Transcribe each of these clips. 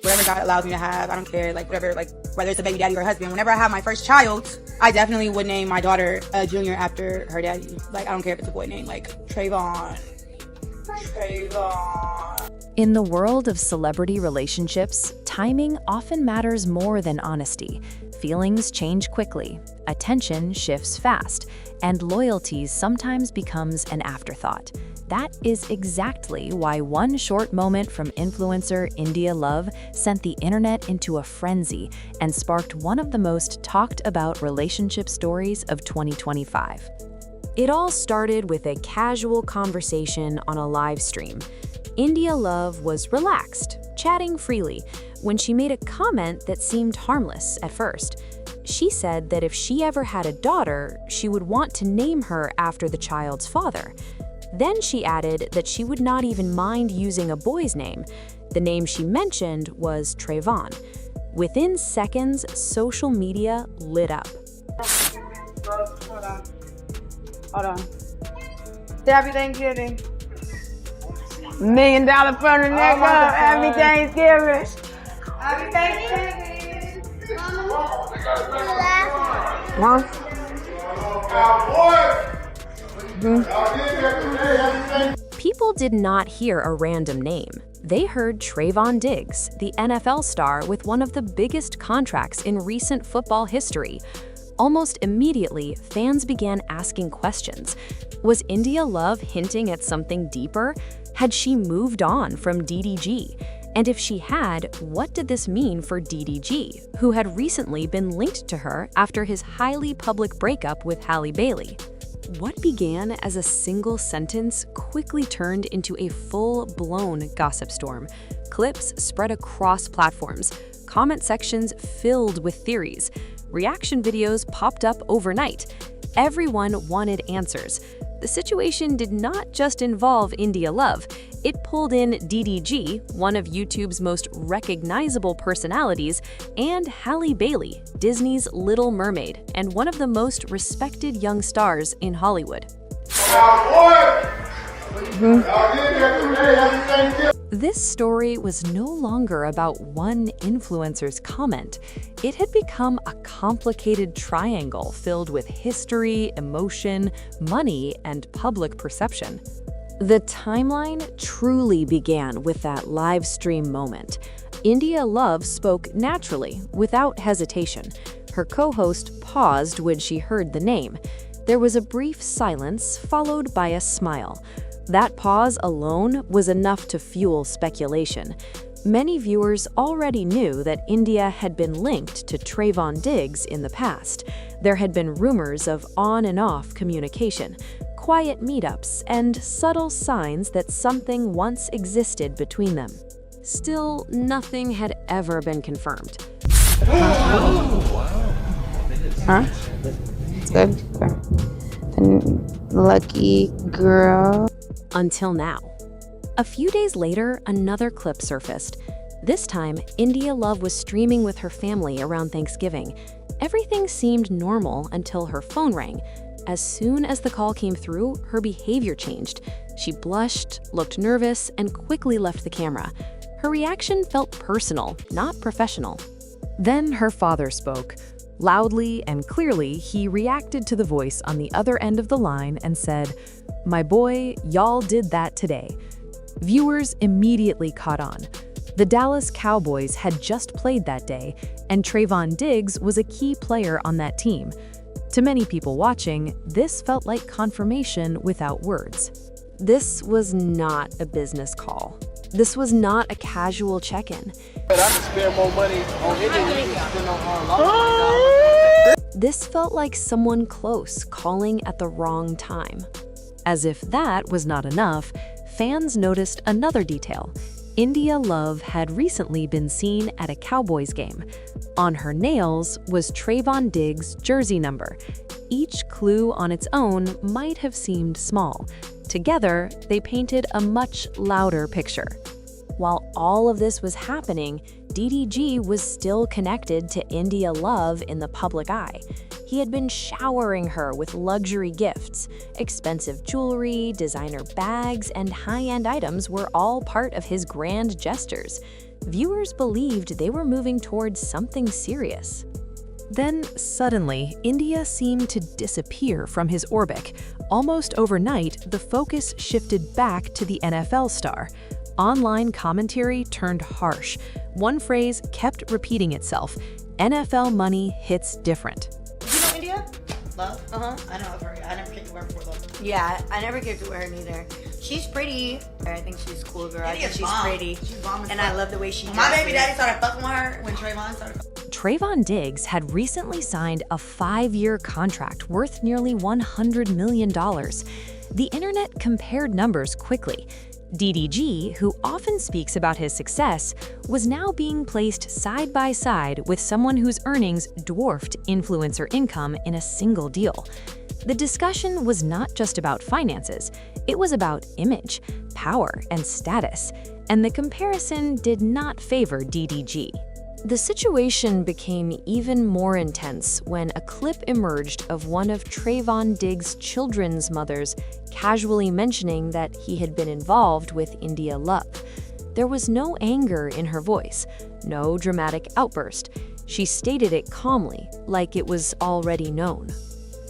Whatever God allows me to have, I don't care, like whatever, like whether it's a baby daddy or a husband. Whenever I have my first child, I definitely would name my daughter Junior after her daddy. Like, I don't care if it's a boy name, like Trevon. In the world of celebrity relationships, timing often matters more than honesty. Feelings change quickly, attention shifts fast, and loyalty sometimes becomes an afterthought. That is exactly why one short moment from influencer India Love sent the internet into a frenzy and sparked one of the most talked about relationship stories of 2025. It all started with a casual conversation on a live stream. India Love was relaxed, chatting freely, when she made a comment that seemed harmless at first. She said that if she ever had a daughter, she would want to name her after the child's father. Then she added that she would not even mind using a boy's name. The name she mentioned was Trevon. Within seconds, social media lit up. Hold on. Happy Thanksgiving. $1 million from the neck up. Happy Thanksgiving. Happy Thanksgiving. Mom? People did not hear a random name. They heard Trevon Diggs, the NFL star with one of the biggest contracts in recent football history. Almost immediately, fans began asking questions. Was India Love hinting at something deeper? Had she moved on from DDG? And if she had, what did this mean for DDG, who had recently been linked to her after his highly public breakup with Halle Bailey? What began as a single sentence quickly turned into a full-blown gossip storm. Clips spread across platforms, comment sections filled with theories, reaction videos popped up overnight. Everyone wanted answers. The situation did not just involve India Love. It pulled in DDG, one of YouTube's most recognizable personalities, and Halle Bailey, Disney's Little Mermaid, and one of the most respected young stars in Hollywood. This story was no longer about one influencer's comment. It had become a complicated triangle filled with history, emotion, money, and public perception. The timeline truly began with that live stream moment. India Love spoke naturally, without hesitation. Her co-host paused when she heard the name. There was a brief silence, followed by a smile. That pause alone was enough to fuel speculation. Many viewers already knew that India had been linked to Trevon Diggs in the past. There had been rumors of on and off communication, quiet meetups, and subtle signs that something once existed between them. Still, nothing had ever been confirmed. Huh? It's good? Okay. Lucky girl. Until now. A few days later, another clip surfaced. This time, India Love was streaming with her family around Thanksgiving. Everything seemed normal until her phone rang. As soon as the call came through, her behavior changed. She blushed, looked nervous, and quickly left the camera. Her reaction felt personal, not professional. Then her father spoke. Loudly and clearly, he reacted to the voice on the other end of the line and said, "My boy, y'all did that today." Viewers immediately caught on. The Dallas Cowboys had just played that day, and Trevon Diggs was a key player on that team. To many people watching, this felt like confirmation without words. This was not a business call. This was not a casual check-in. I can spend more money on anything than spend on This felt like someone close calling at the wrong time. As if that was not enough, fans noticed another detail. India Love had recently been seen at a Cowboys game. On her nails was Trevon Diggs' jersey number. Each clue on its own might have seemed small. Together, they painted a much louder picture. While all of this was happening, DDG was still connected to India Love in the public eye. He had been showering her with luxury gifts. Expensive jewelry, designer bags, and high-end items were all part of his grand gestures. Viewers believed they were moving towards something serious. Then, suddenly, India seemed to disappear from his orbit. Almost overnight, the focus shifted back to the NFL star. Online commentary turned harsh. One phrase kept repeating itself: NFL money hits different. You know India? Love? I know of her. I never kicked with her before though. Yeah, I never kicked with her neither. She's pretty. I think she's a cool girl. I think she's pretty. She's bomb and I love the way she dresses. My baby daddy started fucking with her when Trevon started. Trevon Diggs had recently signed a 5-year contract worth nearly $100 million. The internet compared numbers quickly. DDG, who often speaks about his success, was now being placed side by side with someone whose earnings dwarfed influencer income in a single deal. The discussion was not just about finances, it was about image, power, and status, and the comparison did not favor DDG. The situation became even more intense when a clip emerged of one of Trevon Diggs' children's mothers casually mentioning that he had been involved with India Love. There was no anger in her voice, no dramatic outburst. She stated it calmly, like it was already known.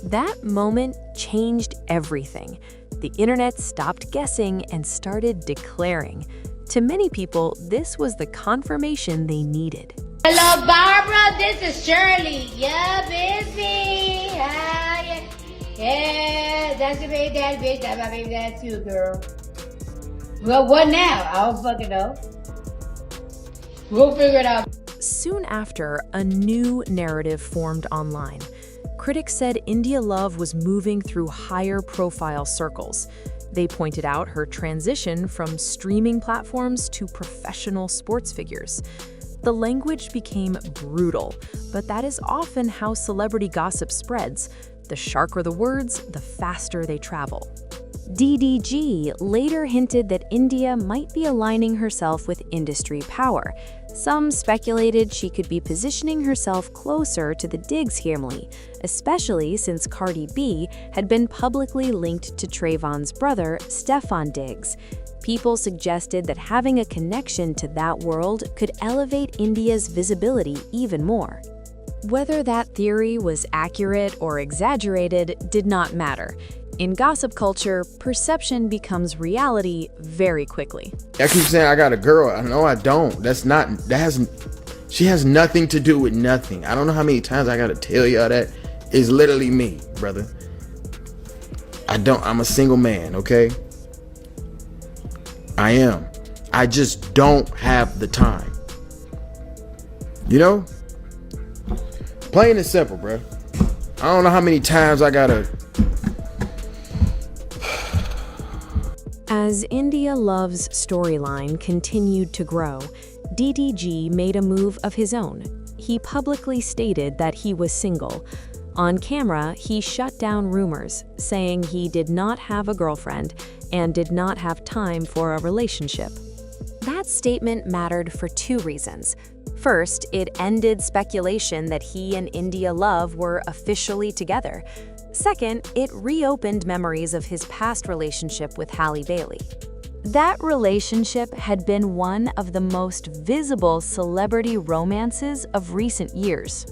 That moment changed everything. The internet stopped guessing and started declaring. To many people, this was the confirmation they needed. Hello, Barbara. This is Shirley. Yeah, busy. Hi. Yeah, that's your baby daddy, bitch. That's my baby daddy too, girl. Well, what now? I don't fucking know. We'll figure it out. Soon after, a new narrative formed online. Critics said India Love was moving through higher-profile circles. They pointed out her transition from streaming platforms to professional sports figures. The language became brutal, but that is often how celebrity gossip spreads. The sharper the words, the faster they travel. DDG later hinted that India might be aligning herself with industry power. Some speculated she could be positioning herself closer to the Diggs family, especially since Cardi B had been publicly linked to Trevon's brother, Stefon Diggs. People suggested that having a connection to that world could elevate India's visibility even more. Whether that theory was accurate or exaggerated did not matter. In gossip culture, perception becomes reality very quickly. I keep saying I got a girl. No, I don't. She has nothing to do with nothing. I don't know how many times I gotta tell y'all that. It's literally me, brother. I'm a single man, okay? I am. I just don't have the time. You know? Plain and simple, bro. I don't know how many times I gotta... As India Love's storyline continued to grow, DDG made a move of his own. He publicly stated that he was single. On camera, he shut down rumors, saying he did not have a girlfriend and did not have time for a relationship. That statement mattered for 2 reasons. First, it ended speculation that he and India Love were officially together. Second, it reopened memories of his past relationship with Halle Bailey. That relationship had been one of the most visible celebrity romances of recent years.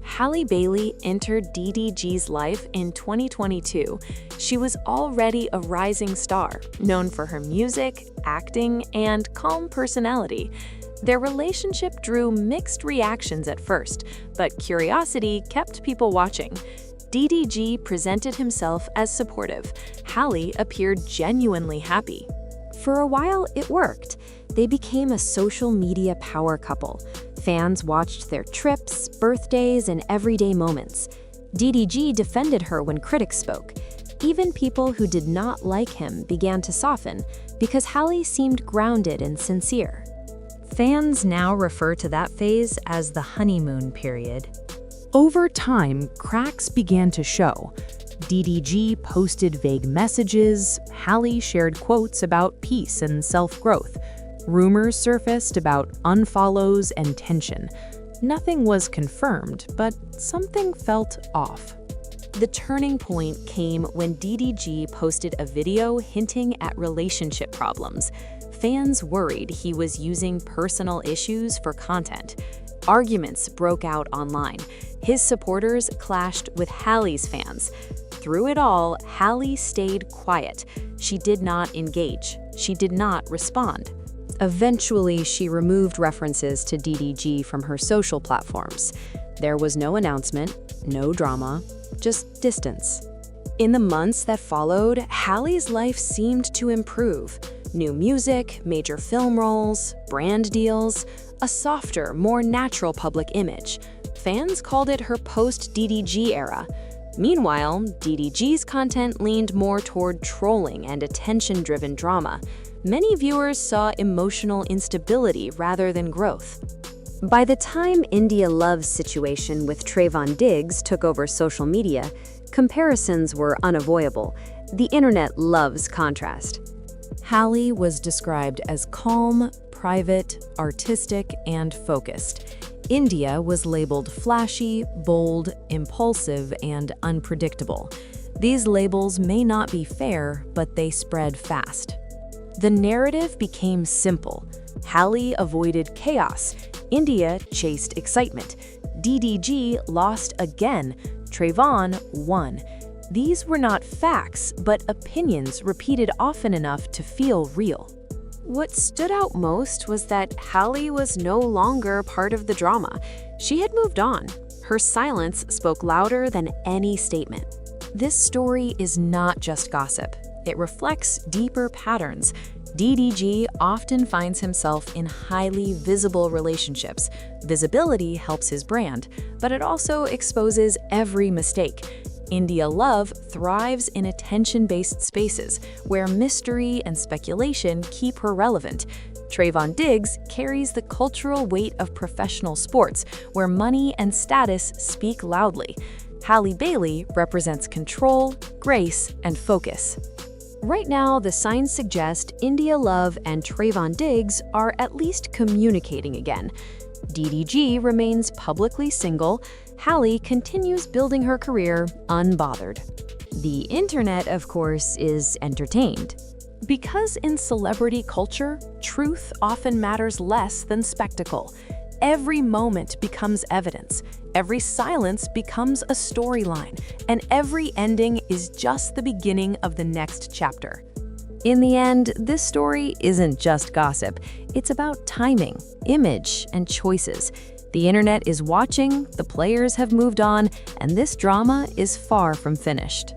Halle Bailey entered DDG's life in 2022. She was already a rising star, known for her music, acting, and calm personality. Their relationship drew mixed reactions at first, but curiosity kept people watching. DDG presented himself as supportive. Halle appeared genuinely happy. For a while, it worked. They became a social media power couple. Fans watched their trips, birthdays, and everyday moments. DDG defended her when critics spoke. Even people who did not like him began to soften because Halle seemed grounded and sincere. Fans now refer to that phase as the honeymoon period. Over time, cracks began to show. DDG posted vague messages, Halle shared quotes about peace and self-growth. Rumors surfaced about unfollows and tension. Nothing was confirmed, but something felt off. The turning point came when DDG posted a video hinting at relationship problems. Fans worried he was using personal issues for content. Arguments broke out online. His supporters clashed with Halle's fans. Through it all, Halle stayed quiet. She did not engage. She did not respond. Eventually, she removed references to DDG from her social platforms. There was no announcement, no drama, just distance. In the months that followed, Halle's life seemed to improve. New music, major film roles, brand deals, a softer, more natural public image. Fans called it her post-DDG era. Meanwhile, DDG's content leaned more toward trolling and attention-driven drama. Many viewers saw emotional instability rather than growth. By the time India Love's situation with Trevon Diggs took over social media, comparisons were unavoidable. The internet loves contrast. Halle was described as calm, private, artistic, and focused. India was labeled flashy, bold, impulsive, and unpredictable. These labels may not be fair, but they spread fast. The narrative became simple. Halle avoided chaos. India chased excitement. DDG lost again. Trevon won. These were not facts, but opinions repeated often enough to feel real. What stood out most was that Halle was no longer part of the drama. She had moved on. Her silence spoke louder than any statement. This story is not just gossip. It reflects deeper patterns. DDG often finds himself in highly visible relationships. Visibility helps his brand, but it also exposes every mistake. India Love thrives in attention-based spaces where mystery and speculation keep her relevant. Trevon Diggs carries the cultural weight of professional sports where money and status speak loudly. Halle Bailey represents control, grace, and focus. Right now, the signs suggest India Love and Trevon Diggs are at least communicating again. DDG remains publicly single. Halle continues building her career unbothered. The internet, of course, is entertained. Because in celebrity culture, truth often matters less than spectacle. Every moment becomes evidence, every silence becomes a storyline, and every ending is just the beginning of the next chapter. In the end, this story isn't just gossip. It's about timing, image, and choices. The internet is watching, the players have moved on, and this drama is far from finished.